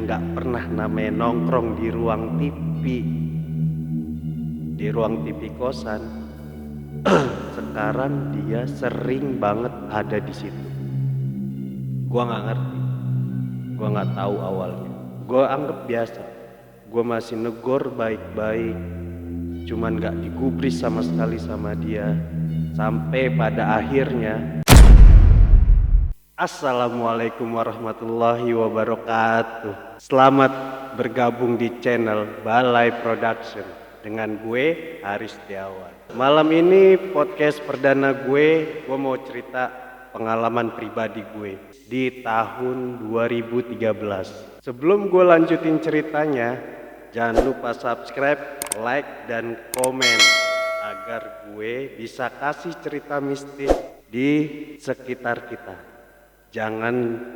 nggak pernah namanya nongkrong di ruang TV, kosan. Sekarang dia sering banget ada di situ. Gua nggak ngerti, gua nggak tahu awalnya. Gua anggap biasa. Gua masih negor baik-baik, cuman nggak digubris sama sekali sama dia. Sampai pada akhirnya, Assalamualaikum warahmatullahi wabarakatuh. Selamat bergabung di channel Balai Production dengan gue Haris Setiawan. Malam ini podcast perdana gue mau cerita pengalaman pribadi gue di tahun 2013. Sebelum gue lanjutin ceritanya, jangan lupa subscribe, like, dan komen agar gue bisa kasih cerita mistis di sekitar kita. Jangan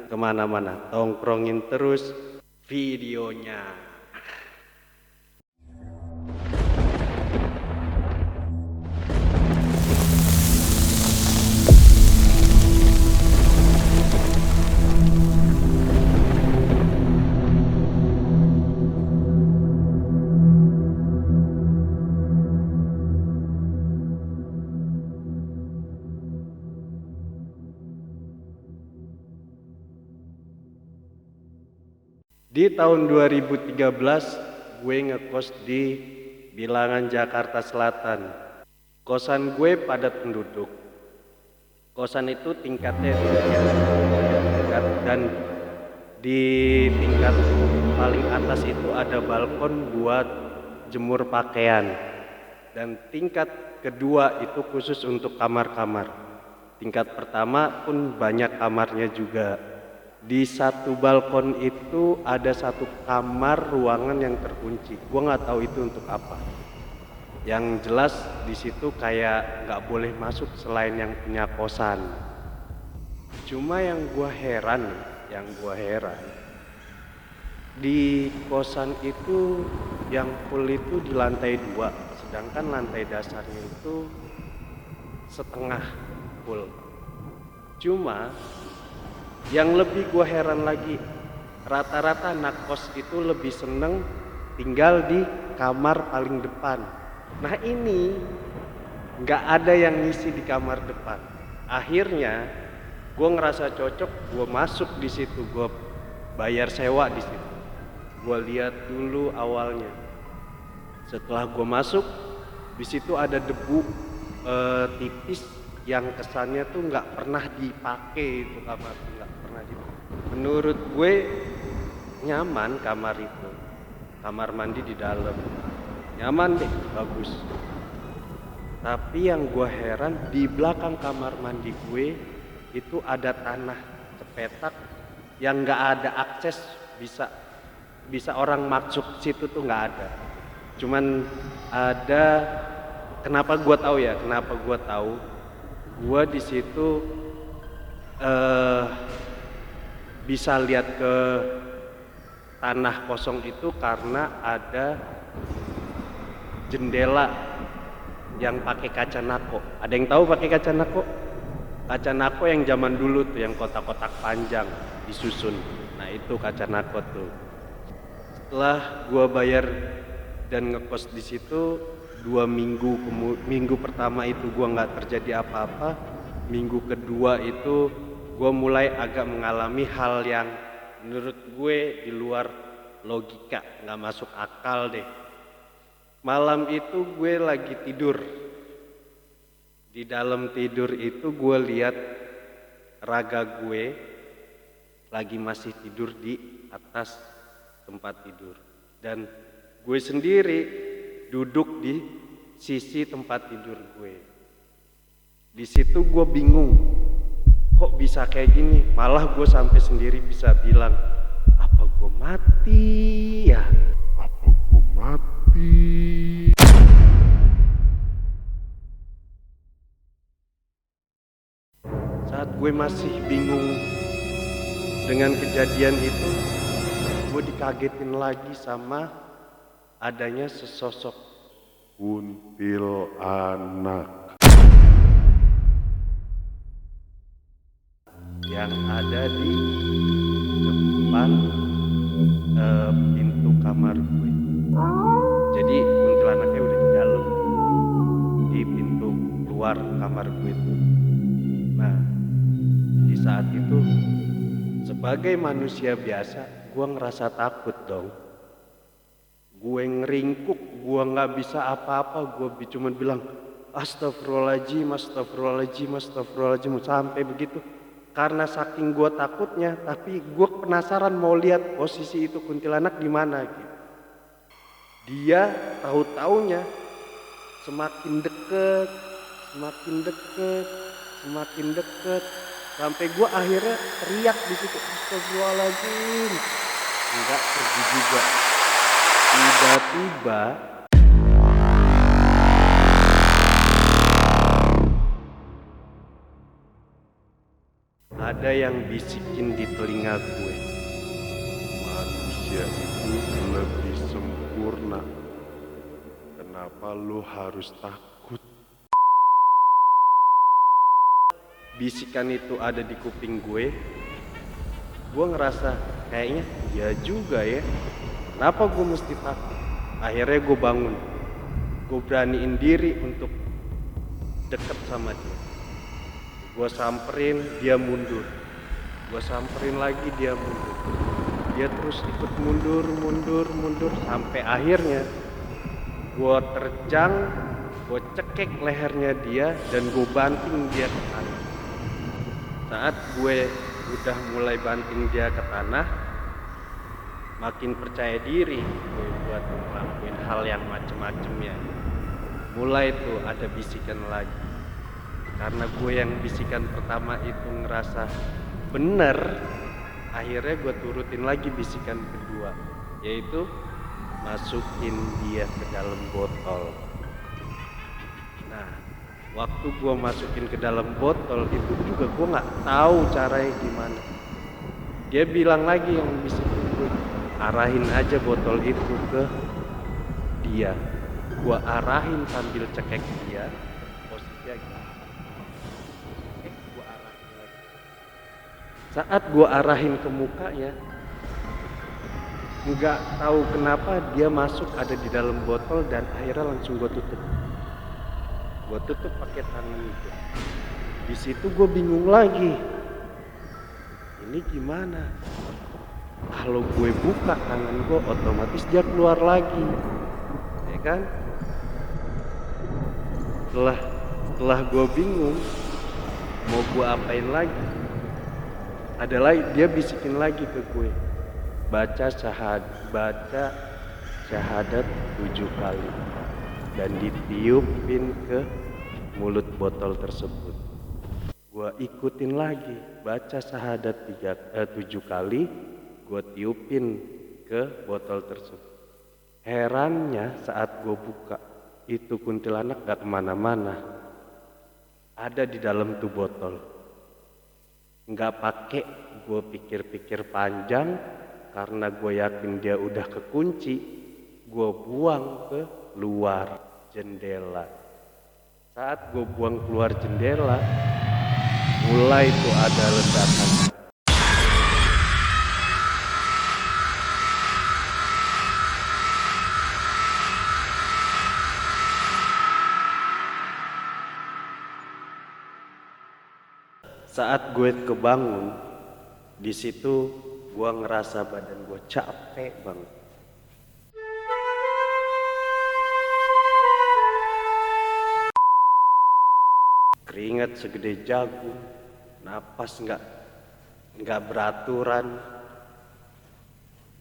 kemana-mana, tongkrongin terus videonya. Di tahun 2013 gue ngekos di Bilangan, Jakarta Selatan. Kosan gue padat penduduk. Kosan itu tingkatnya tingkat, dan di tingkat paling atas itu ada balkon buat jemur pakaian. Dan tingkat kedua itu khusus untuk kamar-kamar. Tingkat pertama pun banyak kamarnya juga. Di satu balkon itu ada satu kamar ruangan yang terkunci. Gua nggak tahu itu untuk apa. Yang jelas di situ kayak nggak boleh masuk selain yang punya kosan. Cuma yang gua heran di kosan itu yang full itu di lantai 2, sedangkan lantai dasarnya itu setengah full. Cuma yang lebih gue heran lagi, rata-rata anak kos itu lebih seneng tinggal di kamar paling depan. Nah ini nggak ada yang ngisi di kamar depan. Akhirnya gue ngerasa cocok, gue masuk di situ, gue bayar sewa di situ. Gue lihat dulu awalnya. Setelah gue masuk, di situ ada debu tipis yang kesannya tuh nggak pernah dipakai itu kamar, nggak pernah dipakai. Menurut gue nyaman kamar itu, kamar mandi di dalam nyaman deh, bagus. Tapi yang gue heran, di belakang kamar mandi gue itu ada tanah cepetak yang nggak ada akses, bisa orang masuk situ tuh nggak ada. Cuman ada, kenapa gue tahu gua di situ bisa lihat ke tanah kosong itu karena ada jendela yang pakai kaca nako. Ada yang tahu pakai kaca nako? Kaca nako yang zaman dulu tuh, yang kotak-kotak panjang disusun. Nah itu kaca nako tuh. Setelah gua bayar dan ngekos di situ 2 minggu, minggu pertama itu gua nggak terjadi apa-apa. Minggu kedua itu gua mulai agak mengalami hal yang menurut gue di luar logika, nggak masuk akal deh. Malam itu gue lagi tidur. Di dalam tidur itu gue lihat raga gue lagi masih tidur di atas tempat tidur, dan gue sendiri duduk di sisi tempat tidur gue. Di situ gue bingung, kok bisa kayak gini? Malah gue sampai sendiri bisa bilang, apa gue mati ya? Apa gue mati? Saat gue masih bingung dengan kejadian itu, gue dikagetin lagi sama adanya sesosok kuntilanak yang ada di depan kamar gue. Jadi kuntilanaknya udah di dalam, di pintu keluar kamar gue itu. Nah, di saat itu sebagai manusia biasa, gue ngerasa takut dong. Gue ngeringkuk, gue nggak bisa apa-apa, gue cuma bilang astagfirullahaladzim, astagfirullahaladzim, astagfirullahaladzim sampai begitu. Karena saking gue takutnya, tapi gue penasaran mau lihat posisi itu kuntilanak di mana gitu. Dia tahu-taunya semakin deket, semakin deket, semakin deket, sampai gue akhirnya teriak di situ, astagfirullahaladzim. Enggak pergi juga. Tiba-tiba ada yang bisikin di telinga gue, manusia itu lebih sempurna. Kenapa lu harus takut? Bisikan itu ada di kuping gue ngerasa kayaknya ya juga ya. Kenapa gue mesti takut? Akhirnya gue bangun, gue beraniin diri untuk deket sama dia. Gue samperin, dia mundur. Gue samperin lagi, dia mundur. Dia terus ikut mundur sampai akhirnya gue terjang, gue cekek lehernya dia dan gue banting dia ke tanah. Saat gue udah mulai banting dia ke tanah, makin percaya diri gue buat ngelakuin hal yang macem-macemnya. Mulai tuh ada bisikan lagi. Karena gue yang bisikan pertama itu ngerasa bener, akhirnya gue turutin lagi bisikan kedua, yaitu masukin dia ke dalam botol. Nah, waktu gue masukin ke dalam botol itu juga gue nggak tahu caranya gimana. Dia bilang lagi yang bisikin gue, arahin aja botol itu ke dia. Gue arahin sambil cekek dia, posisinya gitu. Gue arahin lagi. Saat gue arahin ke mukanya, nggak tahu kenapa dia masuk ada di dalam botol dan akhirnya langsung gue tutup. Gue tutup pakai tangan itu. Di situ gue bingung lagi. Ini gimana? Kalau gue buka tangan gue, otomatis dia keluar lagi, ya kan? Setelah gue bingung, mau gue apain lagi? Ada lagi, dia bisikin lagi ke gue, baca syahadat 7 kali dan ditiupin ke mulut botol tersebut. Gue ikutin lagi, baca syahadat 7 kali, gue tiupin ke botol tersebut. Herannya saat gue buka, itu kuntilanak gak kemana-mana, ada di dalam tuh botol. Gak pakai gue pikir-pikir panjang, karena gue yakin dia udah kekunci, gue buang ke luar jendela. Saat gue buang keluar jendela, mulai tuh ada ledakan. Saat gue kebangun, di situ gue ngerasa badan gue capek banget. Keringat segede jagung, napas nggak beraturan,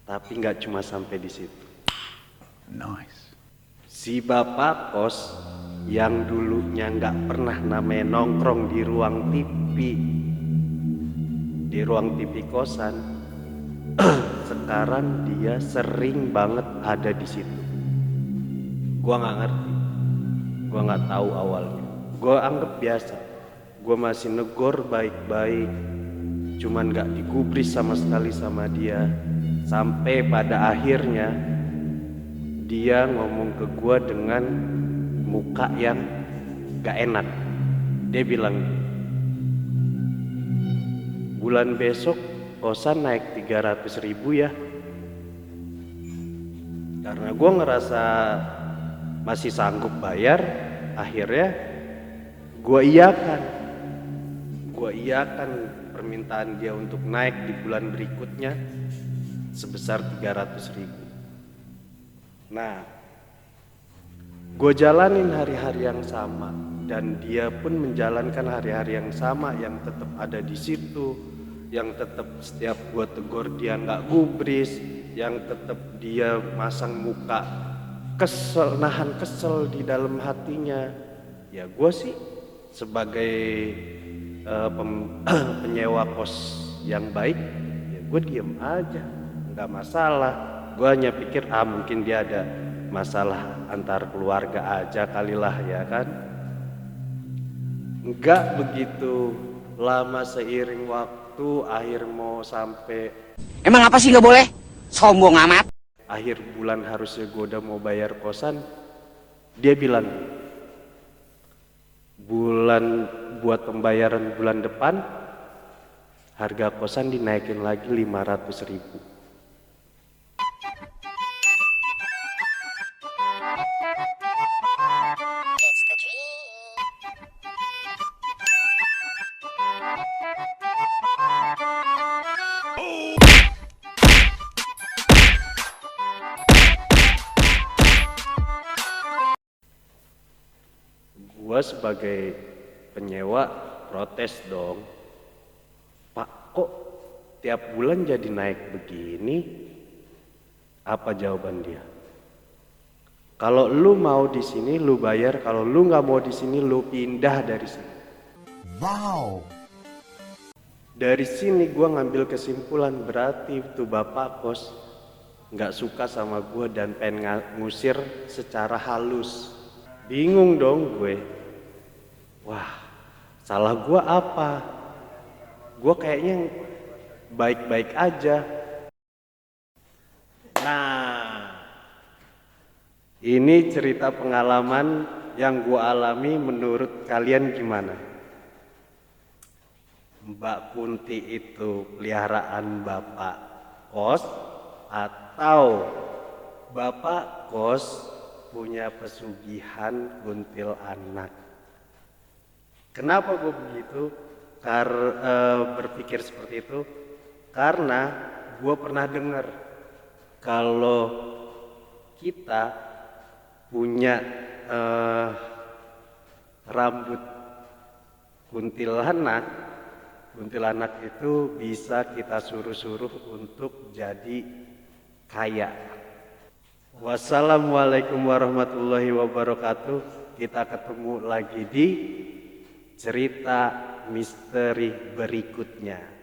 tapi nggak cuma sampai di situ. Nice. Si bapak kos yang dulunya nggak pernah namanya nongkrong di ruang TV kosan, sekarang dia sering banget ada di situ. Gua nggak ngerti, gua nggak tahu awalnya. Gua anggap biasa, gua masih negor baik-baik, cuman nggak digubris sama sekali sama dia. Sampai pada akhirnya dia ngomong ke gua dengan muka yang gak enak. Dia bilang, bulan besok kosan naik 300.000 ya. Karena gue ngerasa masih sanggup bayar, akhirnya gue iakan permintaan dia untuk naik di bulan berikutnya sebesar 300.000. Nah, gue jalanin hari-hari yang sama dan dia pun menjalankan hari-hari yang sama, yang tetap ada di situ, yang tetap setiap gue tegur dia nggak gubris, yang tetap dia masang muka kesel, nahan kesel di dalam hatinya. Ya gue sih sebagai penyewa kos yang baik, ya gue diem aja, nggak masalah. Gue hanya pikir mungkin dia ada masalah antar keluarga aja kalilah, ya kan. Nggak begitu lama, seiring waktu akhir mau sampai, Emang apa sih nggak boleh? Sombong amat. akhir bulan harusnya gue udah mau bayar kosan, dia bilang buat pembayaran bulan depan harga kosan dinaikin lagi 500.000. Gua sebagai penyewa protes dong, Pak, kok tiap bulan jadi naik begini? Apa jawaban dia? Kalau lu mau di sini lu bayar, kalau lu nggak mau di sini lu pindah dari sini. Wow. Dari sini gua ngambil kesimpulan berarti tuh bapak kos nggak suka sama gua dan pengen ngusir secara halus. Bingung dong gue. Wah, salah gua apa? Gua kayaknya baik-baik aja. Nah, ini cerita pengalaman yang gua alami, menurut kalian gimana? Mbak Kunti itu peliharaan bapak kos atau bapak kos punya pesugihan kuntilanak? Kenapa gue begitu berpikir seperti itu? Karena gue pernah dengar kalau kita punya rambut kuntilanak itu bisa kita suruh-suruh untuk jadi kaya. Wassalamualaikum warahmatullahi wabarakatuh. Kita ketemu lagi di cerita misteri berikutnya.